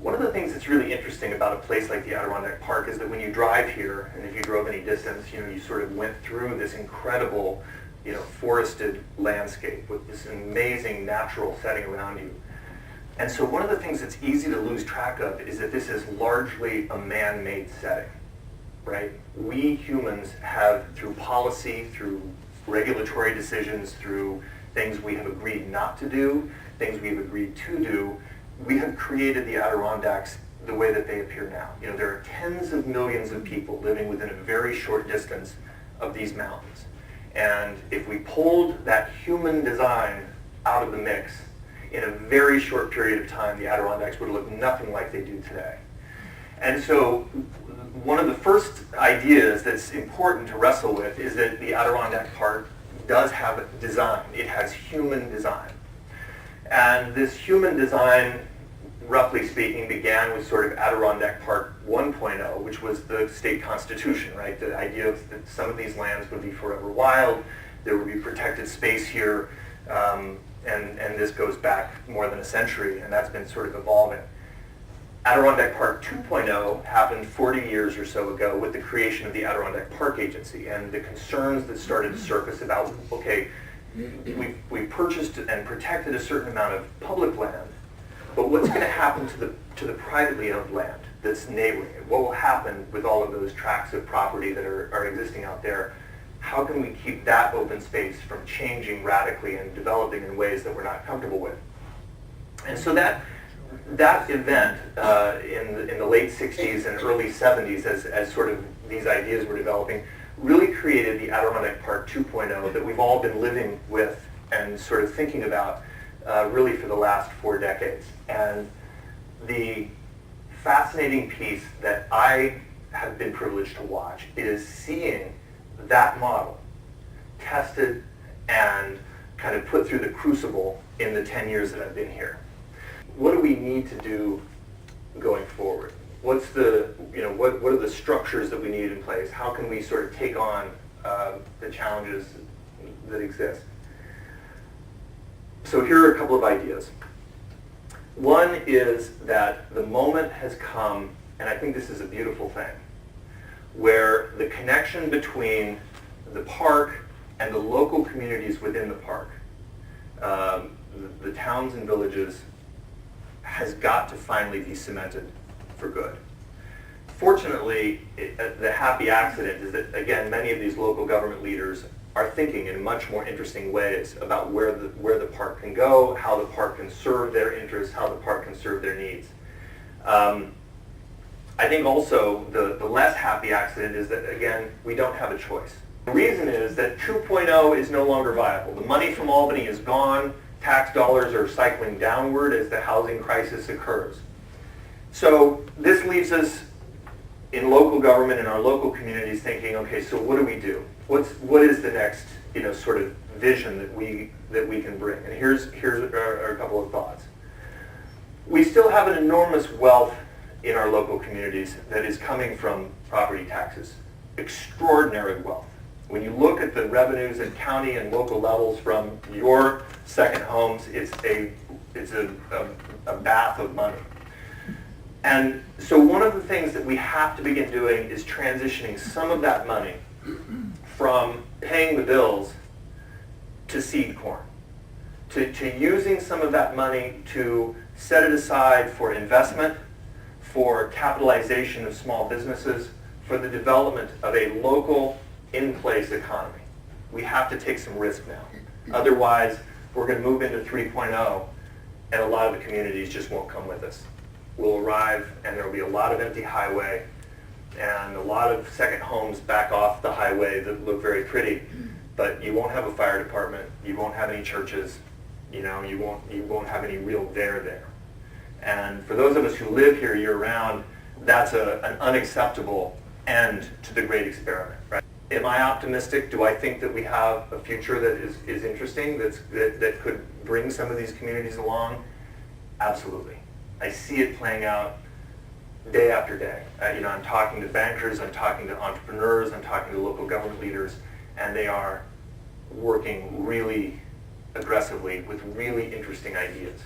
One of the things that's really interesting about a place like the Adirondack Park is that when you drive here, and if you drove any distance, you sort of went through this incredible, forested landscape with this amazing natural setting around you. And so one of the things that's easy to lose track of is that this is largely a man-made setting, right? We humans have, through policy, through regulatory decisions, through things we have agreed not to do, things we've agreed to do, we have created the Adirondacks the way that they appear now. There are tens of millions of people living within a very short distance of these mountains. And if we pulled that human design out of the mix, in a very short period of time, the Adirondacks would look nothing like they do today. And so one of the first ideas that's important to wrestle with is that the Adirondack Park does have design. It has human design. And this human design, roughly speaking, began with sort of Adirondack Park 1.0, which was the state constitution, right? The idea of that some of these lands would be forever wild, there would be protected space here, and this goes back more than a century, and that's been sort of evolving. Adirondack Park 2.0 happened 40 years or so ago with the creation of the Adirondack Park Agency and the concerns that started to surface about, okay, we purchased and protected a certain amount of public land, but what's going to happen to the privately owned land that's neighboring it? What will happen with all of those tracts of property that are existing out there? How can we keep that open space from changing radically and developing in ways that we're not comfortable with? And so that event in the late 60s and early 70s, as sort of these ideas were developing, really created the Adirondack Park 2.0 that we've all been living with and sort of thinking about really for the last 4 decades. And the fascinating piece that I have been privileged to watch is seeing that model tested and kind of put through the crucible in the 10 years that I've been here. What do we need to do going forward? What are the structures that we need in place? How can we sort of take on the challenges that exist? So here are a couple of ideas. One is that the moment has come, and I think this is a beautiful thing, where the connection between the park and the local communities within the park, the towns and villages, has got to finally be cemented for good. Fortunately, the happy accident is that, again, many of these local government leaders are thinking in much more interesting ways about where the park can go, how the park can serve their interests, how the park can serve their needs. I think also the less happy accident is that, again, we don't have a choice. The reason is that 2.0 is no longer viable. The money from Albany is gone. Tax dollars are cycling downward as the housing crisis occurs. So this leaves us in local government, in our local communities, thinking, okay, so what do we do? What is the next, sort of vision that we can bring? And here's a couple of thoughts. We still have an enormous wealth in our local communities that is coming from property taxes. Extraordinary wealth. When you look at the revenues at county and local levels from your second homes, it's a bath of money. And so one of the things that we have to begin doing is transitioning some of that money from paying the bills to seed corn, to using some of that money to set it aside for investment, for capitalization of small businesses, for the development of a local, in-place economy. We have to take some risk now. Otherwise, we're going to move into 3.0, and a lot of the communities just won't come with us. We'll arrive, and there will be a lot of empty highway, and a lot of second homes back off the highway that look very pretty, but you won't have a fire department, you won't have any churches, you won't have any real there. And for those of us who live here year-round, that's an unacceptable end to the great experiment, right? Am I optimistic? Do I think that we have a future that is interesting, that could bring some of these communities along? Absolutely. I see it playing out day after day. I'm talking to bankers, I'm talking to entrepreneurs, I'm talking to local government leaders, and they are working really aggressively with really interesting ideas.